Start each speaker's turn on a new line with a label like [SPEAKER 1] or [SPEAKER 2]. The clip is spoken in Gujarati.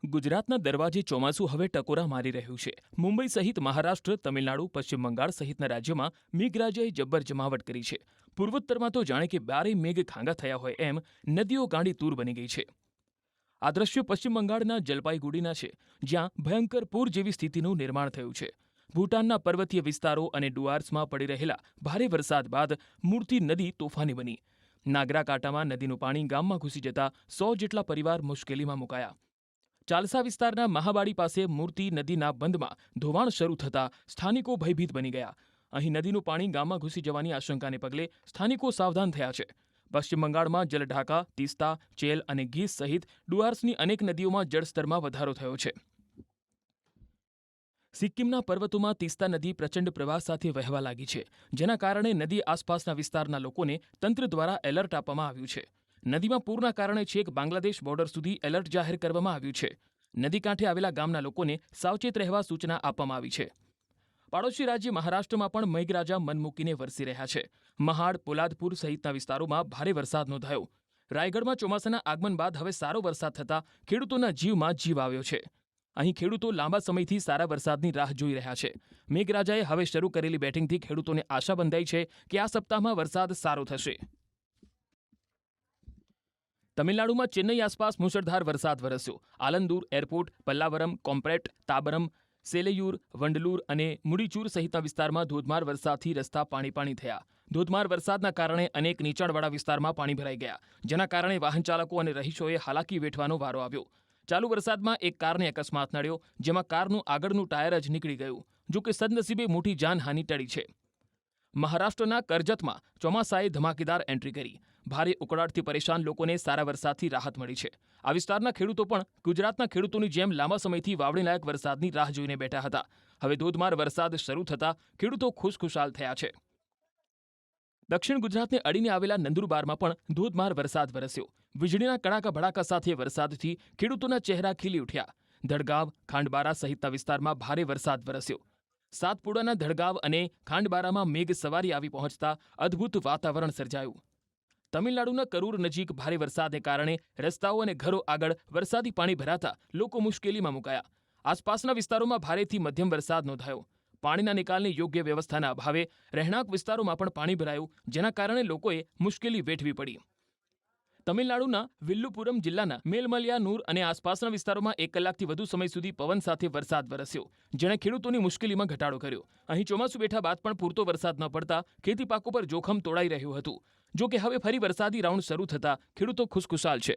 [SPEAKER 1] ગુજરાતના દરવાજે ચોમાસું હવે ટકોરા મારી રહ્યું છે। મુંબઈ સહિત મહારાષ્ટ્ર, તમિલનાડુ, પશ્ચિમ બંગાળ સહિતના રાજ્યોમાં મેઘરાજાએ જબ્બર જમાવટ કરી છે। પૂર્વોત્તરમાં તો જાણે કે બારે મેઘ ખાંગા થયા હોય એમ નદીઓ ગાંડી તૂર બની ગઈ છે। આ દ્રશ્યો પશ્ચિમ બંગાળના જલપાઈગુડીના છે, જ્યાં ભયંકર પૂર જેવી સ્થિતિનું નિર્માણ થયું છે। ભૂટાનના પર્વતીય વિસ્તારો અને ડુઆર્સમાં પડી રહેલા ભારે વરસાદ બાદ મૂર્તિ નદી તોફાની બની। નાગરાકાંટામાં નદીનું પાણી ગામમાં ઘૂસી જતા 100 જેટલા પરિવાર મુશ્કેલીમાં મુકાયા। ચાલસા વિસ્તારના મહાબાડી પાસે મૂર્તિ નદીના બંધમાં ધોવાણ શરૂ થતાં સ્થાનિકો ભયભીત બની ગયા। અહીં નદીનું પાણી ગામમાં ઘૂસી જવાની આશંકાને પગલે સ્થાનિકો સાવધાન થયા છે। પશ્ચિમ બંગાળમાં જલઢાકા, તીસ્તા, ચેલ અને ગીસ સહિત ડુઆર્સની અનેક નદીઓમાં જળસ્તરમાં વધારો થયો છે। સિક્કિમના પર્વતોમાં તીસ્તા નદી પ્રચંડ પ્રવાહ સાથે વહેવા લાગી છે, જેના કારણે નદી આસપાસના વિસ્તારના લોકોને તંત્ર દ્વારા એલર્ટ આપવામાં આવ્યું છે। નદીમાં પૂરના કારણે છેક બાંગ્લાદેશ બોર્ડર સુધી એલર્ટ જાહેર કરવામાં આવ્યું છે। નદી કાંઠે આવેલા ગામના લોકોને સાવચેત રહેવા સૂચના આપવામાં આવી છે। પાડોશી રાજ્ય મહારાષ્ટ્રમાં પણ મેઘરાજા મન મૂકીને વરસી રહ્યા છે। મહાડ, પોલાદપુર સહિતના વિસ્તારોમાં ભારે વરસાદ નોંધાયો। રાયગઢમાં ચોમાસાના આગમન બાદ હવે સારો વરસાદ થતાં ખેડૂતોના જીવમાં જીવ આવ્યો છે। અહીં ખેડૂતો લાંબા સમયથી સારા વરસાદની રાહ જોઈ રહ્યા છે। મેઘરાજાએ હવે શરૂ કરેલી બેટિંગથી ખેડૂતોને આશા બંધાઈ છે કે આ સપ્તાહમાં વરસાદ સારો થશે। તમિલનાડુમાં ચેન્નઈ આસપાસ મુશળધાર વરસાદ વરસ્યો। આલંદુર એરપોર્ટ, પલ્લાવરમ, કોમ્પ્રેટ, તાબરમ, સેલેયુર, વંડલુર અને મુડીચુર સહિતના વિસ્તારમાં ધોધમાર વરસાદથી રસ્તા પાણી થયા। ધોધમાર વરસાદના કારણે અનેક નીચાણવાળા વિસ્તારમાં પાણી ભરાઈ ગયા, જેના કારણે વાહન ચાલકો અને રહીશોએ હાલાકી વેઠવાનો વારો આવ્યો। ચાલુ વરસાદમાં એક કારને અકસ્માત નડ્યો, જેમાં કારનું આગળનું ટાયર જ નીકળી ગયું। જો કે સદનસીબે મોટી જાનહાનિ ટળી છે। મહારાષ્ટ્રના કરજતમાં ચોમાસાએ ધમાકેદાર એન્ટ્રી કરી। ભારે ઉકળાટથી પરેશાન લોકોને સારા વરસાદથી રાહત મળી છે। આ વિસ્તારના ખેડૂતો પણ ગુજરાતના ખેડૂતોની જેમ લાંબા સમયથી વાવણીલાયક વરસાદની રાહ જોઈને બેઠા હતા। હવે ધોધમાર વરસાદ શરૂ થતાં ખેડૂતો ખુશખુશાલ થયા છે। દક્ષિણ ગુજરાતને અડીને આવેલા નંદુરબારમાં પણ ધોધમાર વરસાદ વરસ્યો। વીજળીના કડાકા ભડાકા સાથે વરસાદથી ખેડૂતોના ચહેરા ખીલી ઉઠ્યા। ધડગાવ, ખાંડબારા સહિતના વિસ્તારમાં ભારે વરસાદ વરસ્યો। સાતપુડાના ધડગાવ અને ખાંડબારામાં મેઘ સવારી આવી પહોંચતા અદ્ભુત વાતાવરણ સર્જાયું। તમિલનાડુના કરૂર નજીક ભારે વરસાદને કારણે રસ્તાઓ અને ઘરો આગળ વરસાદી પાણી ભરાતા લોકો મુશ્કેલીમાં મુકાયા। આસપાસના વિસ્તારોમાં ભારેથી મધ્યમ વરસાદ નોંધાયો। પાણીના નિકાલની યોગ્ય વ્યવસ્થાના અભાવે રહેણાંક વિસ્તારોમાં પણ પાણી ભરાયું, જેના કારણે લોકોએ મુશ્કેલી વેઠવી પડી। તમિલનાડુના વિલ્લુપુરમ જિલ્લાના મેલમલિયાનુર અને આસપાસના વિસ્તારોમાં 1 કલાકથી વધુ સમય સુધી પવન સાથે વરસાદ વરસ્યો, જેણે ખેડૂતોની મુશ્કેલીમાં ઘટાડો કર્યો। અહીં ચોમાસું બેઠા બાદ પણ પૂરતો વરસાદ ન પડતા ખેતી પાકો પર જોખમ તોડાઈ રહ્યું હતું। જો કે હવે ફરી વરસાદી રાઉન્ડ શરૂ થતા ખેડૂતો ખુશખુશાલ છે।